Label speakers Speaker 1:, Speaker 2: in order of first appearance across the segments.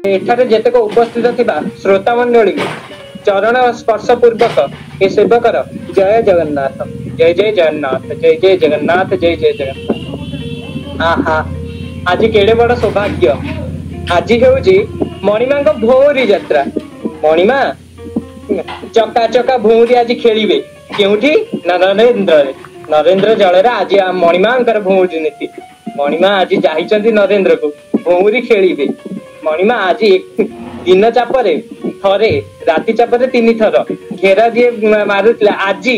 Speaker 1: एठारे जेतेक उपस्थित थिबा श्रोता मंडली चरण स्पर्श पूर्वक ए सेवकर जय जगन्नाथ जय जय जगन्नाथ जय जय जगन्नाथ जय जय जगन्नाथ। आहा आज केड़े बड़ सौभाग्य। आज हेउची मणिमा भौरी यात्रा। मणिमा चका चका भौरी आज खेलिबे केउठी ना नरेंद्र नरेंद्र जल आज मणिमा भौरी नीति। मणिमा आज जाइछन्ती नरेंद्र को भौरी खेलिबे। मणिमा आज एक दिन चापरे थरे राति चापरे 3 थर घेरा जी मारुला। आज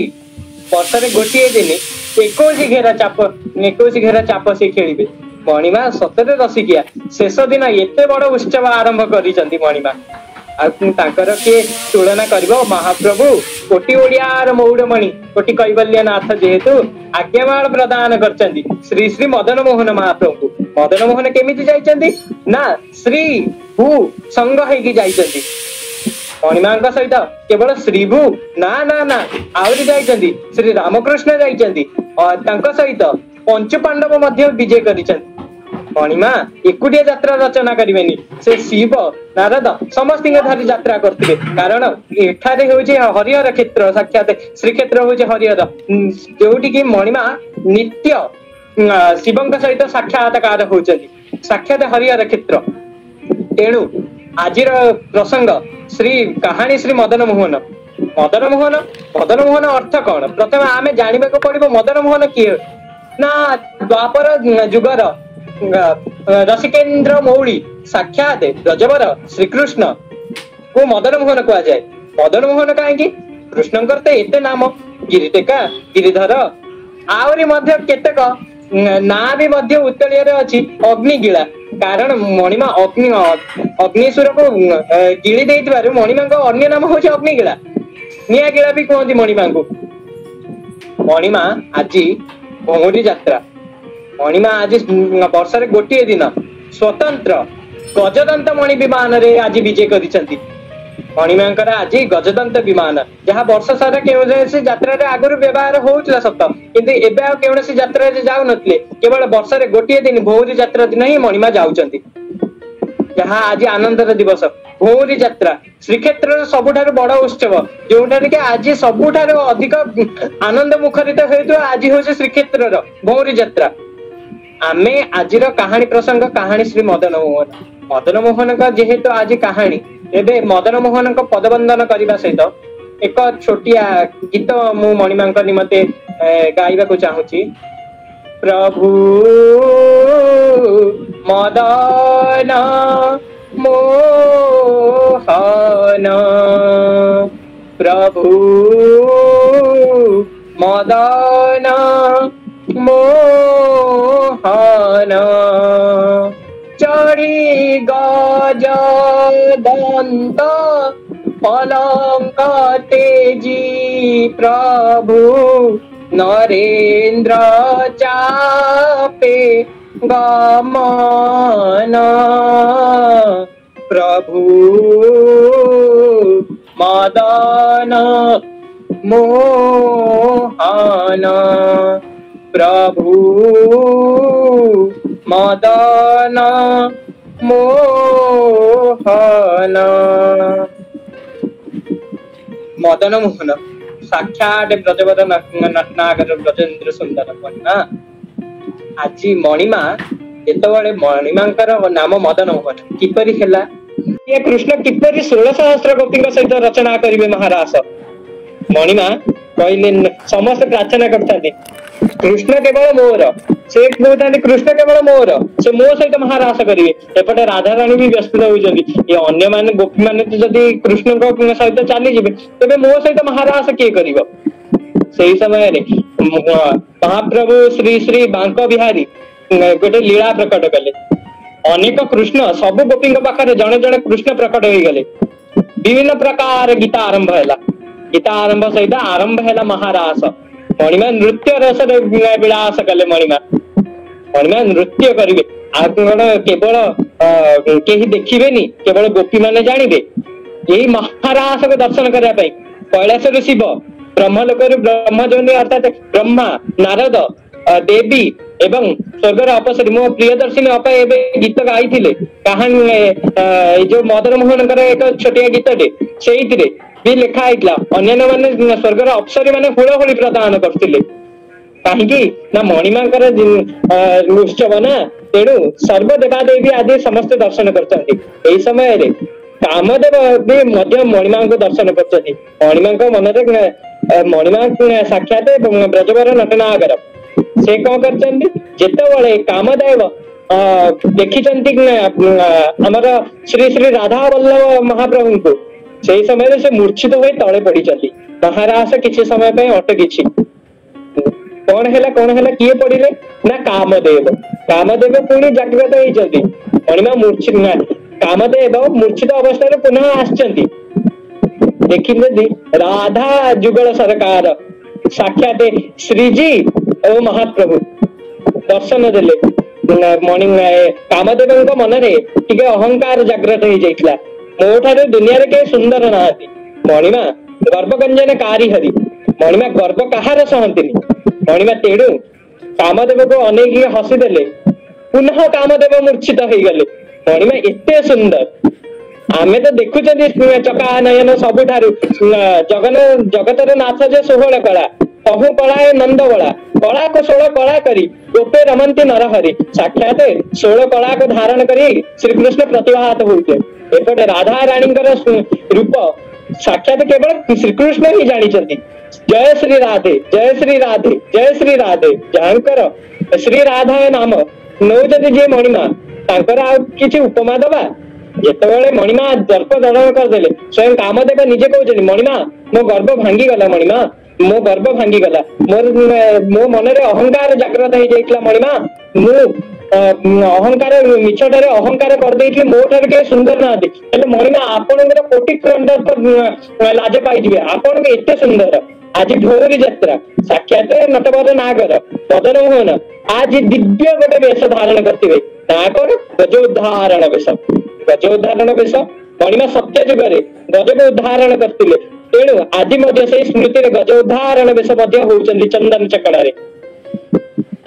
Speaker 1: वर्षे गोटे दिन 21 घेरा चाप से खेलिबे। मणिमा सतरे रसिकिया शेष दिन एते बड़ उत्सव आरंभ करिसंती मणिमा। किए तुलना कर महाप्रभु कोटि ओडियार मौड़मणि कोटि कैवल्यनाथ जेहेतु आज्ञामाल प्रदान करचंदी श्री श्री मदन मोहन महाप्रभु। मदन मोहन केमिति जाइचंदी ना श्री भू संग हेकी जाइचंदी। मणिमा सहित केवल श्री भू ना ना ना आउरी जाइचंदी श्री रामकृष्ण जाइचंदी और तांको सहित पंच पांडव मध्य विजय करिचंदी। मणिमा एकुटिया यात्रा रचना करेनि से शिव नारद समस्त धरी यात्रा करते कारण एठारे होउचे हरिहर क्षेत्र साक्षात श्रीक्षेत्र होउचे हरिहर जोटी कि मणिमा नित्य शिवंक सहित साक्षात्कार होउचंदी साक्षात हरिहर क्षेत्र। तेणु आजिर प्रसंग श्री कहानी श्री मदन मोहन। मदन मोहन मदन मोहन अर्थ कौन प्रथम आमे जानिबाको पड़िबो। मदन मोहन किए ना द्वापर जुगर रसिकेन्द्र मौली साक्षात ब्रजवर श्रीकृष्ण को मदन मोहन कह जाए। मदन मोहन कहीं कृष्णकर तो एते नाम गिरिटेका गिरिधर आहरी मध्य केतेक ना भी मध्य उत्तरीय अच्छी अग्निगिला कारण मणिमा अग्निशुर को गिली देइथिबारु मणिमा अन्य नाम हूँ अग्निगिला निआगिला भी कहती मणिमा को। मणिमा आज भौरी यात्रा। मणिमा आज वर्षे गोटे दिन स्वतंत्र गजदंत मणि विमान रे आज विजय करिसंती। मणिमा आज गजदंत विमान जहाँ वर्ष सारा कौन यात्रा आगुरी व्यवहार होउतला सत किंतु एबे आ कौन यात्रा जाऊ नथिले केवल वर्षे गोटे दिन भौरी यात्रा दिन ही मणिमा जाउचंती जहाँ आज आनंदर दिवस भौरी यात्रा श्रीक्षेत्र सबुठारु बड़ उत्सव जोठार कि आज सबुठारु अधिक आनंद मुखरित हेतु आज हूँ श्रीक्षेत्र भौरी यात्रा। आमे आजिर कहानी प्रसंग कहानी श्री मदन मोहन। मदन मोहन का जेहेतु आज कहानी एबे मदन मोहन को पदवंदन करने सहित एक छोटिया गीत मु मणिमा निमते गाइबा को चाहूची। प्रभु मदन मोहन प्रभु मदन मोहन चढ़ी गजदंत पलंक तेजी प्रभु नरेंद्र चापे गमन प्रभु मदन मोहन प्रभु मदन मोहन। मदन मोहन साक्षात ब्रजवर नटनागर ब्रजेन्द्र सुंदर ना आज मणिमा जेतबळे मणिमांकर नाम मदन मोहन किपरि हेला ये कृष्ण किपरि 16 सहस्र गोपी सहित रचना करिवे महाराज। मणिमा कहले समस्त प्रार्थना करता कृष्ण केवल मोर से कहते कृष्ण केवल मोर से मो सहित महारास करेंगे। एपटे राधा रानी भी व्यस्त होती ये अन्य मान गोपी मान जदि कृष्ण सहित चली जाए तेरे मो सहित महारास किए कर समय महाप्रभु श्री श्री बांक बिहारी गोटे लीला प्रकट कले। अनेक कृष्ण सब गोपी पाखे जड़े जड़े कृष्ण प्रकट हो गले। विभिन्न प्रकार गीता आरंभ है गीता आरंभ सहित आरंभ है महारास। मणिमा नृत्य रस विलास कले। मणिमा नृत्य करेंगे केवल कहीं देखिए केवल गोपी माने जानवे यही महारास को दर्शन करने कैलाश शिव ब्रह्मलोक ब्रह्मजोनि अर्थात ब्रह्मा नारद देवी एवं स्वर्गर अपसरी मो प्रियदर्शिनी अपा एबे गीत गाइथिले कहानी जो मदन मोहन एक छोटिया गीतटे सेइथिरे भी लिखा आइतला अन्य माने स्वर्गर अप्सरी माने हुलहुली प्रदान करथिले कहीं ना मणिमांकर उत्सव ना तेणु सर्व देवादेवी आदि समस्त दर्शन कर समय कामदेव भी मणिमा को दर्शन कर मणिमा मन मणिमा साक्षात ब्रजवर नटनागर से कौन करते कामदेव देखी आमर श्री श्री राधा वल्लभ महाप्रभु को से समय से मूर्छित हो तले पड़ी महाराज किसी समय अटकी कौन है किए पड़े ना कामदेव कामदेव पुणी जागृत होती मणिमा मूर्छित कामदेव मूर्छित अवस्था पुनः आसचंदी देखी राधा जुगल सरकार साक्षात श्रीजी और महाप्रभु दर्शन देले मणि कामदेव मन में अहंकार जागृत हो जाता मो ठार दुनिया के सुंदर नहांती मणिमा गर्भगंजन कारी हरि मणिमा गर्भ कहार सहती मणिमा तेणु कामदेव को अनेक हसी देले पुनः कामदेव मूर्छित हो गले मणिमा एते सुंदर आमे तो देखुं चका नयन सबुठारु जगन जगतर नाथ जे सोहल कला कहू कला नंद बला कला को 16 कला करी गोपे रमंती नरहरि साक्षात 16 कला को धारण करी श्रीकृष्ण प्रतिभात होते एपटे राधा रानी रूप साक्षात केवल श्रीकृष्ण ही जानी जय श्री राधे जय श्री राधे जय श्री राधे जहाँकर श्री राधा नाम नौचती जे मणिमा तांकर आ किछि उपमा दबा जिते मणिमा दर्प धारण करदे स्वयं कामदेव निजे कहते मणिमा मो गर्भ भांगी गला मणिमा मो गर्भ भांगी गला मोर मो मन रे अहंकार जागृत हो जाइतला मणिमा मु अहंकार मिछटारे अहंकार कर देइथि मो ठार के सुंदर नाथि हेले मणिमा आपनकर कोटि खंड लाज पाइथिबे आपन के एते सुंदर आज ढोरी यात्रा साक्षात नटवर नागर मदन मोहन आज दिव्य गोटे वेश धारण करते नागर गजोद्धारण वेश गजोद्धारण वेश मणिमा सत्य जुगे गज को उद्धारण करते तेणु आज से स्मृति गजोद्धारण वेश होती चंदन चकड़ा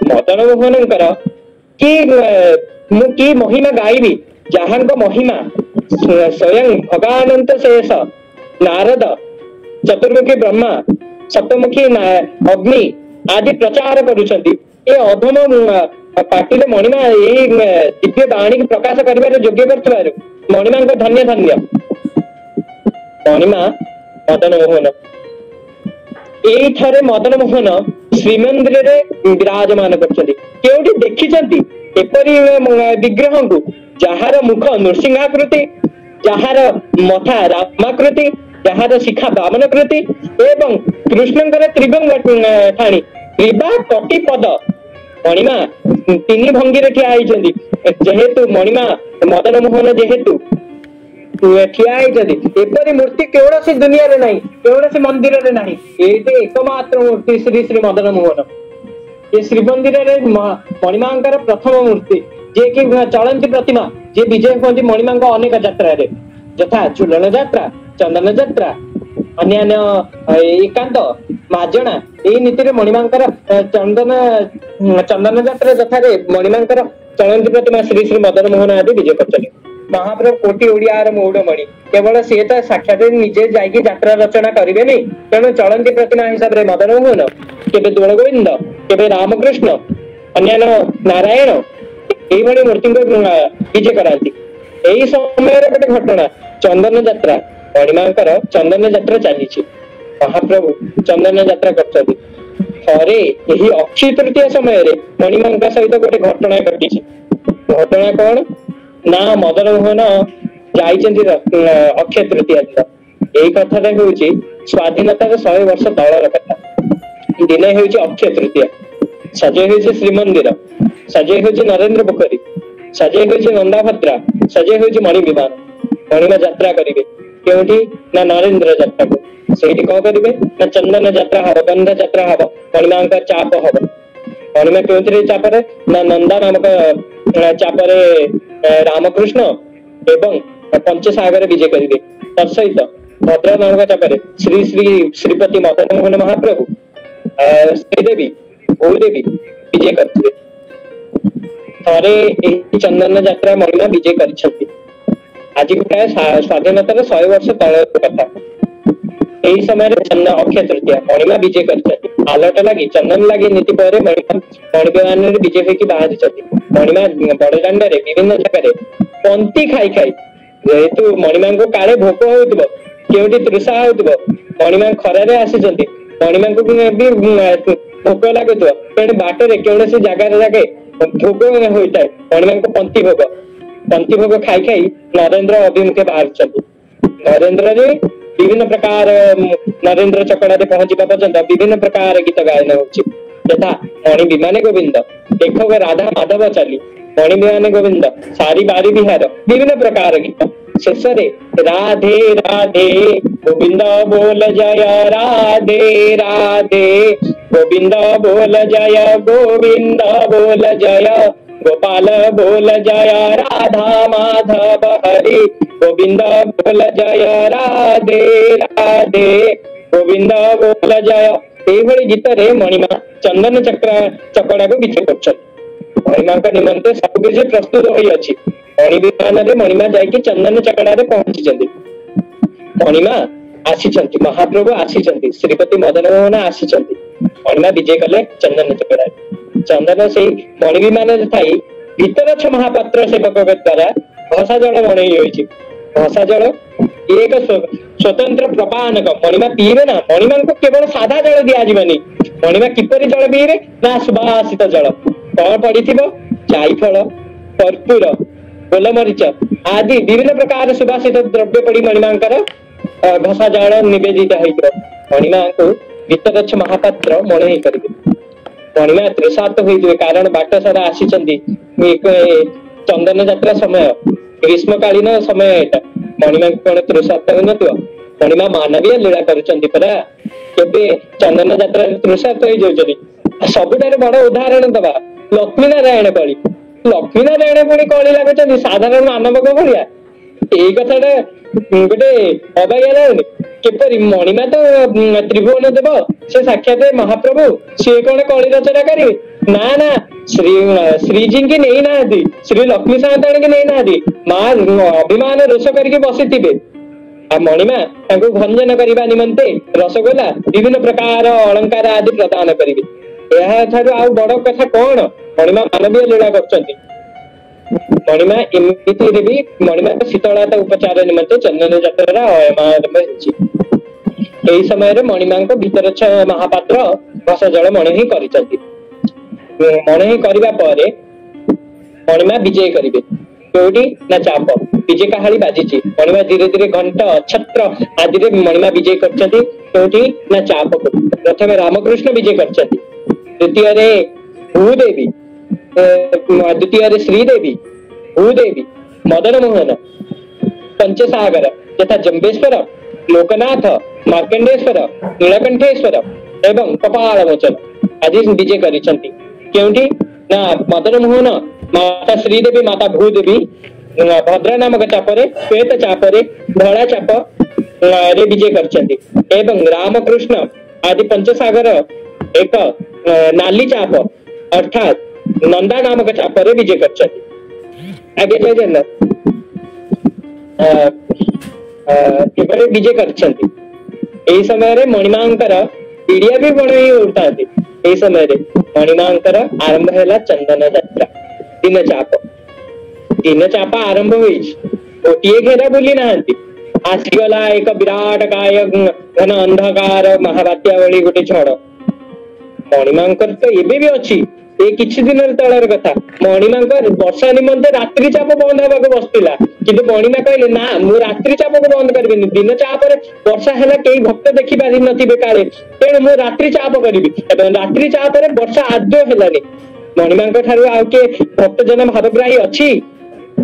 Speaker 1: मदन मोहन की महिमा गायबी जहाँ महिमा स्वयं भगानंत शेष नारद चतुर्मुखी ब्रह्मा सप्तमुखी अग्नि आदि प्रचार करुछंती ए अधम पार्टी मणिमा यही दिव्य बाणी प्रकाश कर योग्य कर मणिमा धन्य धन्य मणिमा मदन मोहन यही थे मदन मोहन श्रीमंदिर विराजमान कर देखी एपरी विग्रह को जार मुख नृसिंहाकृति जार मथा रामाकृति जहार शिखा बामनकृति एवं कृष्णकर त्रिभंग ठाणी त्रिबा कटी पद मणिमा तीन भंगी ठिया जेहेतु मणिमा मदन मोहन जेहेतु ठिया एपरी मूर्ति केवल से दुनिया रे नहीं केवल से मंदिर रे नहीं ये एकमात्र मूर्ति श्री श्री मदन मोहन ये श्रीमंदिर रे मणिमांकर प्रथम मूर्ति जे कि चलंती प्रतिमा जे विजय होती मणिमा अनेक यात्रा रे यथा चूलन यात्रा चंदन यात्रा अन्य एकांत माजना यही नीति मणिमांकर चंदन यात्रा यथा मणिमांकर चलंती प्रतिमा श्री श्री मदन मोहन आदि विजय कर महाप्रभु कोटि ओडियार मौड़मणि केवल सी तो साक्षात निजे जाइए यात्रा रचना करेंगे नहीं तेणु चलंती प्रतिमा हिसाब से मदन मोहन केबे दोल गोविंद केबे रामकृष्ण अन्य नारायण यही मूर्ति को विजय कराती यही समय गोटे घटना चंदन यात्रा मणिमांकर चंदन यात्रा चली महाप्रभु चंदन यात्रा कर यही अक्षय तृतीय समय मणिमा सहित गोटे घटना घटी घटना कौन ना मदन मोहन जाइए अक्षय तृतीय यही कथा हूँ स्वाधीनतार 100 वर्ष तलर कथा दिने हूँ अक्षय तृतीय सजे हूँ श्रीमंदिर सजे हूँ नरेंद्र पोखरी सजे हूँ नंदाभद्रा सजे हूँ मणि विमान मणिमा यात्रा करेंगे क्योंकि ना नरेंद्र यात्रा को से कौन करेंगे ना चंदन यात्रा हम गंध यात्रा हम मणिमा चाप हम मणिमा क्यों चापरे ना नंदा नामक चापरे रामकृष्ण एवं पंचसागर विजय करेंगे तत्सहित भद्रा नामक चापरे श्री श्री श्रीपति मदन मोहन महाप्रभु श्रीदेवी भूदेवी विजय करते ଥରେ ଏହି ଚନ୍ଦନ ଯାତ୍ରା ମହିମା ବିଜେ କରିଛନ୍ତି। ଆଜି ପ୍ରାୟ ସ୍ୱାଧୀନତାର 100 ବର୍ଷ ତଳର କଥା। ଏହି ସମୟରେ ଅକ୍ଷୟ ତୃତୀୟା ମଣିମା ବିଜେ କରିଛନ୍ତି। ଆଲଟ ଲାଗି ଚନ୍ଦନ ଲାଗି ନୀତି ପରେ ମଣିମାନରେ ବିଜେ ହୋଇକି ବାହାରିଛନ୍ତି। ମଣିମା ବଡଦାଣ୍ଡରେ ବିଭିନ୍ନ ଜାଗାରେ ପନ୍ତି ଖାଇ ଖାଇ, ଯେହେତୁ ମଣିମାଙ୍କୁ କାଳେ ଭୋକ ହଉଥିବ, କେଉଁଠି ତୃଷା ହଉଥିବ, ମଣିମା ଖରାରେ ଆସିଛନ୍ତି, ମଣିମାଙ୍କୁ ବି ଭୋକ ଲାଗୁଥିବ, ତେଣୁ ବାଟରେ କୌଣସି ଜାଗାରେ ଭୋଗ ହୋଇଥାଏ, ମଣିମାଙ୍କୁ ପନ୍ତି ଭୋଗ ଖାଇ ଖାଇ ନରେନ୍ଦ୍ର ଅଭିମୁଖେ ବାହାରୁଛନ୍ତି। ନରେନ୍ଦ୍ରରେ ବିଭିନ୍ନ ପ୍ରକାର ନରେନ୍ଦ୍ର ଚକଡ଼ାରେ ପହଞ୍ଚିବା ପର୍ଯ୍ୟନ୍ତ ବିଭିନ୍ନ ପ୍ରକାର ଗୀତ ଗାୟନ ହଉଛି, ଯଥା ମଣି ବିମାନେ ଗୋବିନ୍ଦ, ଲେଖକ ରାଧା ମାଧବ ଚାଲି, ମଣି ବିମାନେ ଗୋବିନ୍ଦ, ସାରି ବାରି ବିହାର, ବିଭିନ୍ନ ପ୍ରକାର ଗୀତ। ଶେଷରେ ରାଧେ ରାଧେ ଗୋବିନ୍ଦ ବୋଲ ଜୟ, ରାଧେ ରାଧେ ଗୋବିନ୍ଦ ବୋଲ ଜୟ, ଗୋବିନ୍ଦ ବୋଲ ଜୟ, गोपाल बोल जय, राधा माधव हरि गोविंद बोल जय, राधे राधे गोविंद बोल जय। एभली गीत रे मणिमा चंदन चकड़ा को विजय करछन। मणिमा का निमंते सब किछि प्रस्तुत होई अछि। मणि विमान रे मणिमा जाई चंदन चकड़ा रे पहुंची जंदी। मणिमा आसीचंती, महाप्रभु आसीचंती, श्रीपति मदन मोहन आसीचंती। मणिमा विजय कले चंदन चकड़ा। चंदन से मणि विमान थाई भीतरछ महापात्र सेवक द्वारा भसा जल बणई होइछि। भसा जल एक स्वतंत्र प्रपानक। मणिमा पीबे ना, मणिमा को केवल सादा जल दिया जीवनी। मणिमा किपरि जल पीबे ना, सुबासित जल। कौन पड़िथिबो? जायफल, कर्पूर, गोलमरीच आदि विभिन्न प्रकार सुबासित द्रव्य पड़ी मणिमांकर भसा जल निवेदित होइथिबो। मणिमा को भीतरछ महापात्र मणई करिबे। मणिमा तृषार्त होइथिबे, कारण बाट सारा आसीचंदी। चंदन यात्रा समय, ग्रीष्मकालीन समय एटा। मणिमा कोन तृषार्त होई नथिबो? मणिमा मानवीय लीला करूचंदी परा। केबे चंदन यात्रा तृषार्त होई जाउचंदी। सबुठारे बड़ उदाहरण दबा लक्ष्मी नारायण कली। लक्ष्मी नारायण पुणी कली लागुचंदी साधारण मानवक भलिया। एई कथाटा गोटे अबाया लागुनी? केपरि मणिमा तो त्रिभुवन देव, से साक्षात महाप्रभु, सी कौन कली रचना करेंगे? ना ना, श्रीजी की नहीं ना, श्री लक्ष्मी साताणी की नहीं ना, माँ अभिमान रोष करके बसी थे। मणिमा भंजन करने निमंते रसगोला विभिन्न प्रकार अलंकार आदि प्रदान करेंगे। आउ बड़ कथा कौन? मणिमा मानवीय लीला कर। मणिमा एमती भी मणिमा शीतलता उपचार निमंते चंदन यात्रा आरंभ हो समय मणिमा भीतर महापात्र भसा जल मणि कर मणि करने पर मणिमा विजय करेंगे। कोटी ना चाप विजय कहाड़ी बाजी। मणिमा धीरे धीरे घंट छत्र आदि मणिमा विजय करती ना चाप को। प्रथम रामकृष्ण विजय कर, द्वितीय भूदेवी, द्वितीय श्रीदेवी, भूदेवी, मदन मोहन, पंचसागर यथा जम्बेश्वर, लोकनाथ, मार्कंडेश्वर, नीलकंठेश्वर एवं कपाल मोचन आदि विजय करिसंती। क्योंकि ना मदन मोहन माता श्रीदेवी, माता भूदेवी भद्रा नामक चापरे, श्वेत चापरे, धड़ा चाप रे विजय करचंती। एवं रामकृष्ण आदि पंचसागर एक नाली चाप अर्थात नंदा नामक चापरे विजय करचंती। आगे जाए ना किपरि विजय करचंती। एई समय मणिमांकर पीड़िया भी बण उठा। एई समय मणिमांकर आरंभ है चंदन यात्रा। दिन चाप आरंभ हुई। गोटे घेरा बुली ना, आसीगला एक विराट काय घन अंधकार महाबात्या भली गोटे झड़। मणिमांकर तो एबे भी अच्छी। ए किछि दिन तळर कथा। मणिमांकर वर्षा निमंते रात्रि चाप बंद होगा बसला, किंतु मणिमा कहले ना, मु रात्रि चाप को बंद करबिनी। दिन चाप वर्षा है कई भक्त देखी पारि नथिबे काले, तेणु मु रात्रि चाप करिबी। रात्रि चाप वर्षा आद्य हेलानी। मणिमांक ठारू आउ के भक्तजन भावग्राही अच्छी।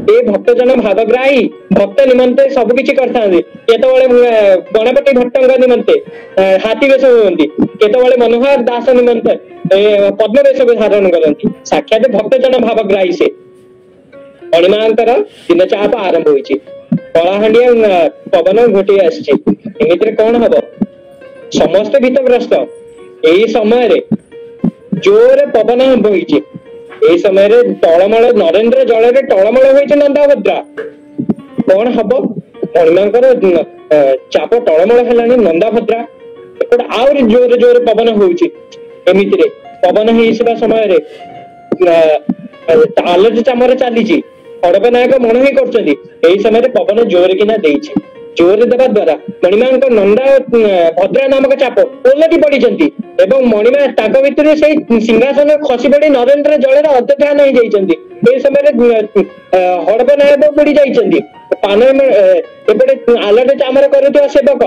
Speaker 1: ए भक्तजन भावग्राही भक्त निमंते सब किछि करथांती। केतबेले गणपति भट्टंग निमंते हाथी वेश होती, केतबेले मनोहर दास निमंते पद्म वेश धारण करती। साक्षात भक्तजन भावग्राही से। मणिमांकर दिन चाप आरंभ होइछि। कलाहांडिया पवन घोटी आछि। एमितिरे कोन हबो? समस्त भीतग्रस्त। एई समय रे जोर पवन बोइछि। एई समय रे टळमळ नरेंद्र जल टळमळ होइछ नंदाभद्रा कौन हम मणिमांकर चाप टळमळ हेलानी नंदाभद्रा एपटे आउरी जोर जोर पवन होउची एमिति पवन होइसबा समय रे आलोच चामर चली हड़प नायक मन ही कर समय पवन जोर किना देइछि जोर देवा द्वारा मणिमा नंदा भद्रा नामक चाप ओलटी पड़ी एवं मणिमा ताक भितर से सिंहासन खसी पड़ी नरेंद्र जल अध्यधान हो समय हड़प नायक बुड़ी जाइछन्ति पान एपटे आलोट चामर करुवा सेवक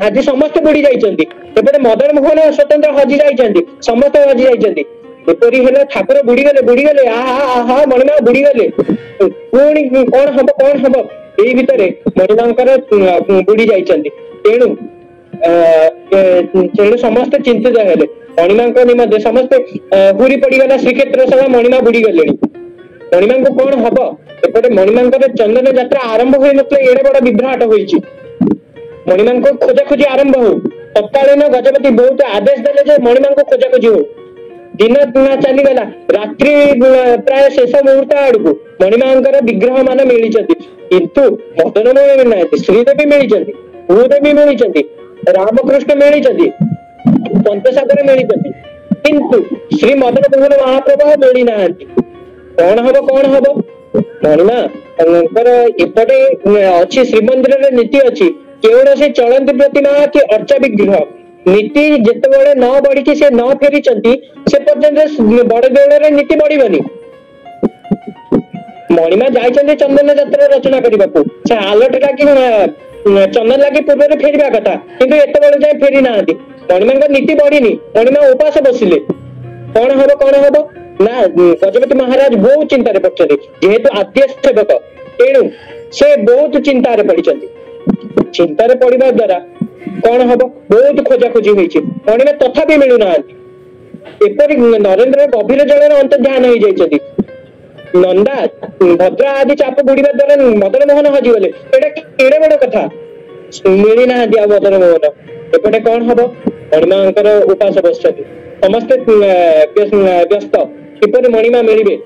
Speaker 1: आज समस्त बुड़ी जाइछन्ति एपटे मदन मोहन स्वतंत्र हजि जाइछन्ति समस्त हजि जाइछन्ति एपरी हेले ठाकुर बुड़ी गले आहा आहा मणिमा बुड़ी गले पुणी कौन हम यही भितर मणिमांकर बुड़ी जाइछन्ति तेणु तेणु समस्त चिंतित हेले मणिमा निमंते समस्ते हुरी पड़गला श्रीक्षेत्र सभा मणिमा बुड़ी गले मणिमा को कौन हम एपटे मणिमांकर चंदन यात्रा आरंभ हो एड़े बड़ विभ्राट होइछि मणिमा को खोजाखोजी आरंभ हो तत्कालीन गजपति बहुत आदेश देले मणिमा को खोजाखोजी हो दिन चलीगला रात्रि प्राय शेष मुहूर्त आड़क मणिमांकर विग्रह मान मिली किंतु मदन मोहन ना श्रीदेवी मिली भूदेवी मिली रामकृष्ण मिली पंचसागर मिली किंतु श्री मदन मोहन महाप्रभु मिली ना कौन हम मणिमा एपटे अच्छी श्रीमंदिर नीति अच्छी केवल से चलती प्रतिमा कि अर्चा विग्रह नीति जिते न बढ़ी से न फेरी से पर्यंत बड़ देवल नीति बढ़नी मणिमा जाइए चंदन यात्रा रचना करने को आलोट लगी चंदन लगी पूर्व फेरवा कथा किंतु एत बड़े जाए फेरी ना मणिमा नीति बढ़नी मणिमा उपास बसिले कौन हम ना गजपति महाराज बहुत चिंतार पड़ते जेहेतु आद्य सेवक तेणु से बहुत चिंतार पड़ी चिंतार पड़ा द्वारा कौन हम बहुत खोजाखोजी होती मणिमा तथापि मिलूना एपरी नरेंद्र गभीर जल अंतर्ध्यान हो जाती नंदा भद्रा आदि चाप बुड़वा द्वारा मदन मोहन हजिगले एड़े बड़ कथा मिली ना मदन मोहन एपटे कौन हम मणिमांकर उपास बस समस्ते व्यस्त किपर मणिमा मिले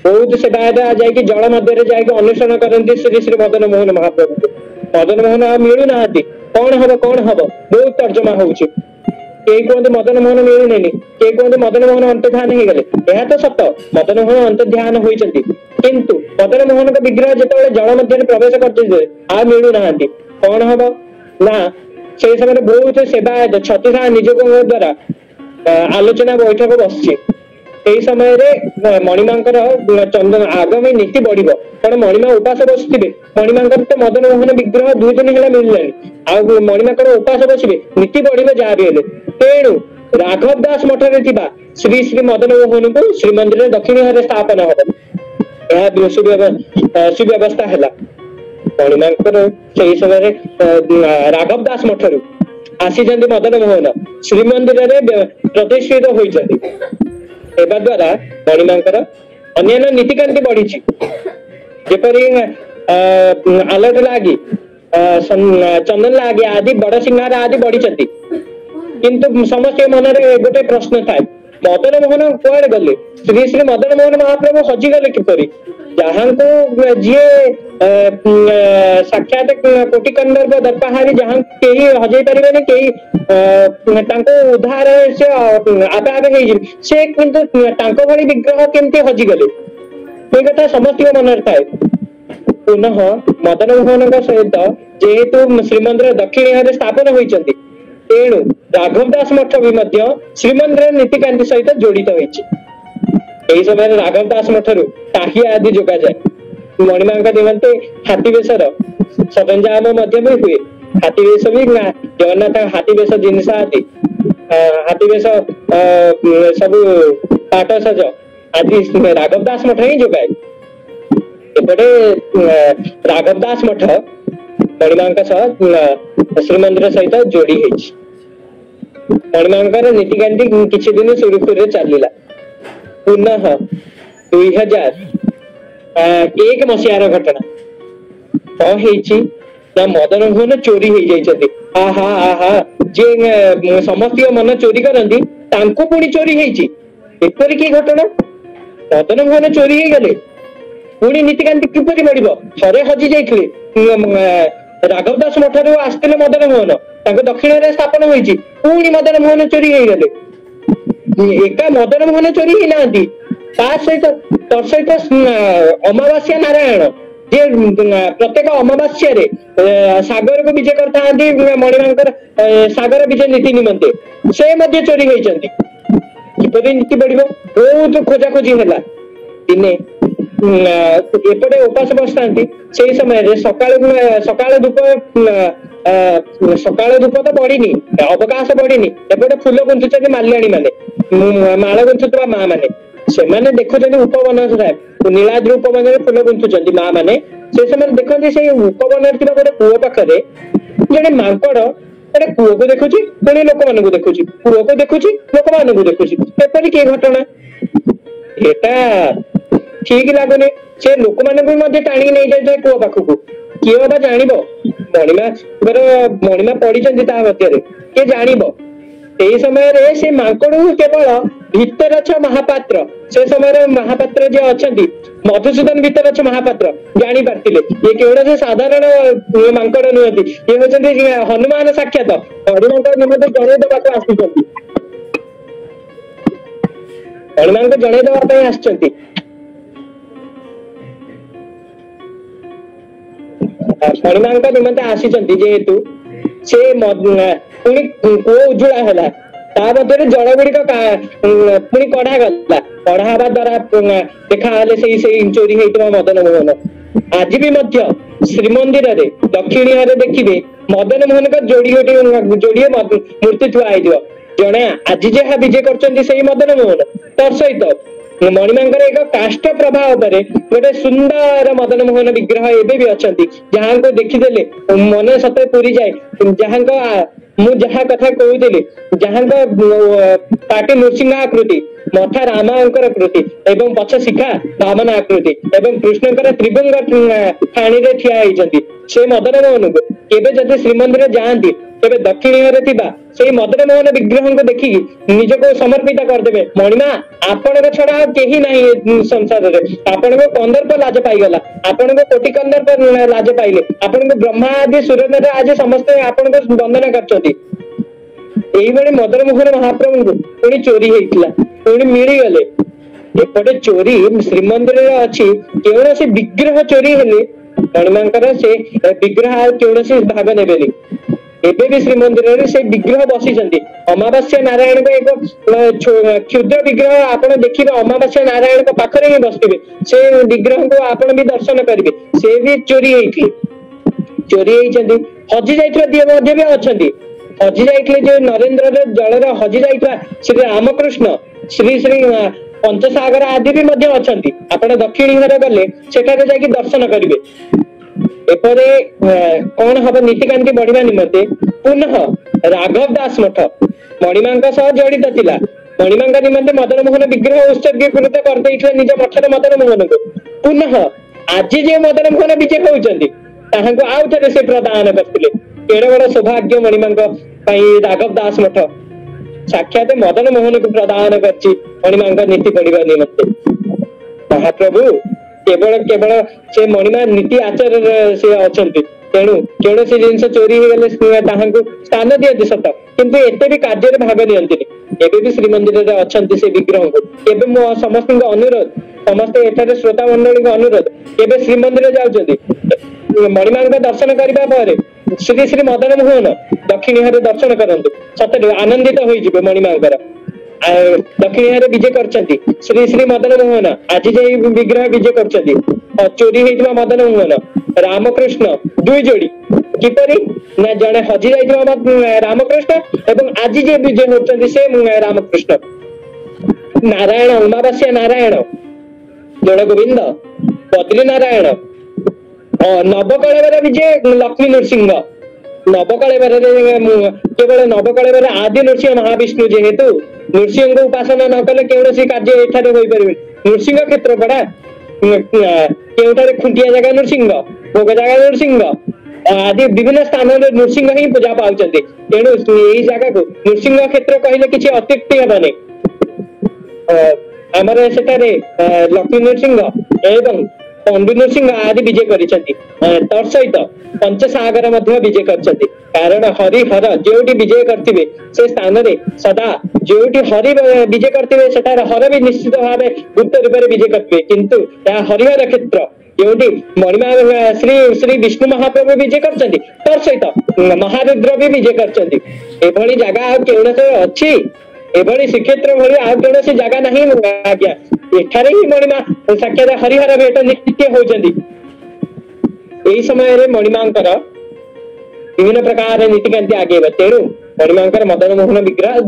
Speaker 1: बहुत सेवायत जाकि जल मध्य जाकि अन्वेषण करती श्री श्री मदन मोहन महाप्रभु मदन मोहन मिलू ना कौन हम बहुत तर्जमा होउछि कई कहते मदन मोहन मिलूनी कई कहते मदन मोहन अंतर्ध्यान हो गले यह तो सत मदन मोहन अंतर्ध्यान होइछन्ति किंतु मदन मोहन का विग्रह जिते जल मध्य प्रवेश करते आ मिलू ना कौन हम ना से समय बहुत सेवायत छत्तीसा निजोग द्वारा आलोचना बैठक बसछि समय मणिमांकर चंदन आगामी नीति बढ़ कारण मणिमा उपास बसुवे मणिमांकर तो मदन मोहन विग्रह 2 दिन है मिललानी आ मणिमांकर उपास बसवे नीति बढ़ जहाँ भी हेले तेणु राघव दास मठ में श्री श्री मदन मोहन को श्रीमंदिर दक्षिण हरे स्थापना हम सुव्यवस्था है मणिमांकर से समय राघव दास मठ रू आसी मदन मोहन श्रीमंदिर प्रतिष्ठित होती एवं द्वारा मणिमांकर अन्य नीतिकांति बढ़ी जेपरी आलोट लगी चंदन लगी आदि बड़ सिंहार आदि बढ़ी किंतु समस्त मन में गोटे प्रश्न थाए मदन मोहन कुआड़े गले श्री श्री मदन मोहन महाप्रभु हजिगले किपरि जहाँ को जी साक्षात कोटि कंदर्प दर्पहारी जहाँ कहीं हजई पारे कहीं उद्धार से आपे आपे से किंतु भली विग्रह केमती हजिगले ये कथा समस्त मन थाए पुनः मदन मोहन सहित जेहेतु श्रीमंदिर दक्षिण स्थापन होती तेणु राघव दास मठ भी श्रीमंदिर नीतिकांति सहित जड़ित होती समय राघव दास मठरू टाहिया आदि जोगा जाए मणिमा निमंते हाथी बेसर सरंजाम भी हुए हाथी बेस भी जगन्नाथ हाथी बेस जिनस आदि हाथी बेस सब पाट सज आदि राघव दास मठ ही जोगाए एपटे राघव दास मठ मणिमा सह श्रीमंदिर सहित जोड़ी मणिमांकर नीतिकांति किछि दिन सुरुखुरे चलला पुनः 2001 मसीहार घटना कौन ना मदन मोहन चोरी हो जाइछन्ति आहा आहा जे समस्त मन चोरी करती पुणी चोरी होती एपरी की घटना मदन मोहन चोरी हो गले पुणी नीतिकांति किपरि बढ़ थे हजि जाते राघव दास मठार आसते मदन मोहन दक्षिण में स्थापन होती पुणी मदन मोहन चोरी हो गले एका मदन मोहन चोरी ही ना सहित तत्सहित अमावास्या नारायण जे प्रत्येक अमावास्या सागर को विजय करता मणिमांकर सागर विजय नीति निमंते से चोरी होती किपरि नीति बढ़ बहुत खोजाखोजी है दिने एपटे उपास बसता से समय सकाल धूप तो बढ़ी अवकाश बढ़ी एपटे फूल गुंथुं माल्याणी माने माल गुंथुवा माँ मैंने से मैंने देखुं उपवन नीलाद्रि उपवन फूल गुंथुं माँ मैंने से समय देखते से उपवन गोटे कूह पाखे जड़े मांकड़ गोटे कूह को देखुची पुणी लोक मान देखुची कूह को देखुची लोक मान देखुची एपरी किए घटना एटा ठीक लगुनि से लोक मान टाणी नहीं जाए कूह पाखक किए बाबा जान मणिमा पढ़ी किए जान यही समय से मांकड़ केवल भितरछ महापात्र से समय महापात्र जे अच्छा मधुसूदन भितरछ महापात्र जानी पार्थिले ये केवल से साधारण मांकड़ नुहति ये होचंती हनुमान साक्षात हनुमान निमंते जणे देवाक आसुचंती हनुमान को जणे देवा पई आसचंती हनुमान का निमंते आसीचंती जेहेतु से पुणी कूह उज्जुला है जल गुड़िक पुणी कढ़ा गला कढ़ा हवा द्वारा देखा चोरी होता मदन मोहन आज भी श्रीमंदिर दक्षिणी हरे देखिए मदन मोहन का जोड़िए मूर्ति थुआ जड़े आज जहाँ विजय कर मदन मोहन तर सहित मणिमांकर एक काष्ठ प्रभाव पर गोटे सुंदर मदन मोहन विग्रह एबे भी अच्छा जहाँ को देखीदे मन सत पूरी जाए जहाँ मु जहाँ कथा कहूली जहाँ पाटी नृसिंह आकृति मथा रामांकर आकृति एवं पछ शिखा वामन आकृति एवं कृष्णकर त्रिभंग फाणी ठिया होती से मदन मोहन को केबे जदि श्रीमंदिर जाती तेरे दक्षिणी से मदन मोहन विग्रह को देखिकी निज को समर्पित करदे मणिमा आपण छड़ा कहीं ना संसार आपण को कंदर्प लाज पाईगला आपण को कोटि कंदर्प लाज पाइले आपण को ब्रह्मा आदि सूर्य आज समस्ते आपण को वंदना करछंती एही मदन मोहन महाप्रभु को पुणी चोरी होता पुणी मिलीगले एपटे चोरी श्रीमंदिर अच्छी कौन से विग्रह चोरी हेले मणिमांकर से विग्रह कौन से भाग ने एबे भी श्रीमंदिर से विग्रह बसी अमावास्या नारायण को एक क्षुद्र विग्रह आपड़ देखिए अमावास्या नारायण को पाखरे ही बसते से विग्रह को आपड़ भी दर्शन करेंगे से भी चोरी हजि जाइए भी अच्छा हजि जाइए जो नरेन्द्र जल हजि जाइए श्री रामकृष्ण श्री श्री पंचसागर आदि भी अच्छा आप दक्षिणी घर गले सेठारे जाकि दर्शन करेंगे एपरे कौन हम नीतिकांति बढ़िया निमंते पुनः राघव दास मठ मणिमा सह जड़ित थिला मणिमा निमंते मदन मोहन विग्रह उत्सर्गीकृत कर निज मठर मदन मोहन को पुनः आज जे मदन मोहन विजय होती आउ थे से प्रदान करते केड़ बड़ सौभाग्य मणिमा राघव दास मठ साक्षात मदन मोहन को प्रदान कर नीति पढ़ा निमंते महाप्रभु केवल केवल से मणिमा नीति आचार्य से अच्छा तेणु कौन से जिन चोरी हो गले स्थान दिखती सत किंतु एते भी कार्य भाग नियंती एबे भी श्रीमंदिर अच्छा से विग्रह को समस्त अनुरोध समस्ते एठारे श्रोता मंडली अनुरोध केबे श्रीमंदिर जाउछंती मणिमा दर्शन करबा पर श्री श्री मदन मोहन दक्षिणी हरे दर्शन करंतु सतरे आनंदित होई जिवे मणिमा दक्षिणी हरे विजय करछंती श्री श्री मदन मोहन आज जे विग्रह विजय करछंती चोरी होइतबा मदन मोहन रामकृष्ण दुई जोड़ी किपरि ना जने हजि जाइतबा रामकृष्ण एवं आज जे विजय होछंती से रामकृष्ण नारायण अमावास्या नारायण जड़ गोविंद बद्री नारायण नवकलेवर विजय लक्ष्मी नृसिंह नवकलेवर केवल नवकलेवर आदि नृसिंह महाविष्णु जेहेतु नृसिंह को उपासना न कले कौन कार्य एठारे हो पारे नृसिंह क्षेत्र पड़ा केउठारे खुंटिया जगह नृसिंह भोग जगह नृसिंह आदि विभिन्न स्थान नृसिंह ही पूजा पाउछंती तेणु यही जगह को नृसिंह क्षेत्र कहले किछि अत्युक्ति हेबनी आमर सेठारे लक्ष्मी नृसिंह एवं पंडू नृसिंह आदि विजय करिसेंती तोर सहित पंचसागर मध्य विजय करछंती कारण हरिहर जोटी विजय करथिबे से स्थान रे सदा जोटी हरि विजय करथिबे सेठार हर भी निश्चित भाव गुप्त रूप में विजय करथिबे किंतु या हरिहर क्षेत्र जोटी मणिमा श्री श्री विष्णु महाप्रभु विजय करछंती तोर सहित महारुद्र भी विजय करछंती एभली जगह केउनसे अछि एभली श्रीक्षेत्र भली आ कौन जगह नहीं आज्ञा एठारे ही मणिमा साक्षात हरिहर भेट नित्य होचंती एही समय रे मणिमांकर विभिन्न प्रकार नीतिकांति आगे तेणु मणिमांकर मदन मोहन विग्रह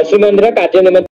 Speaker 1: श्रीमंदिर कार्य निमित्त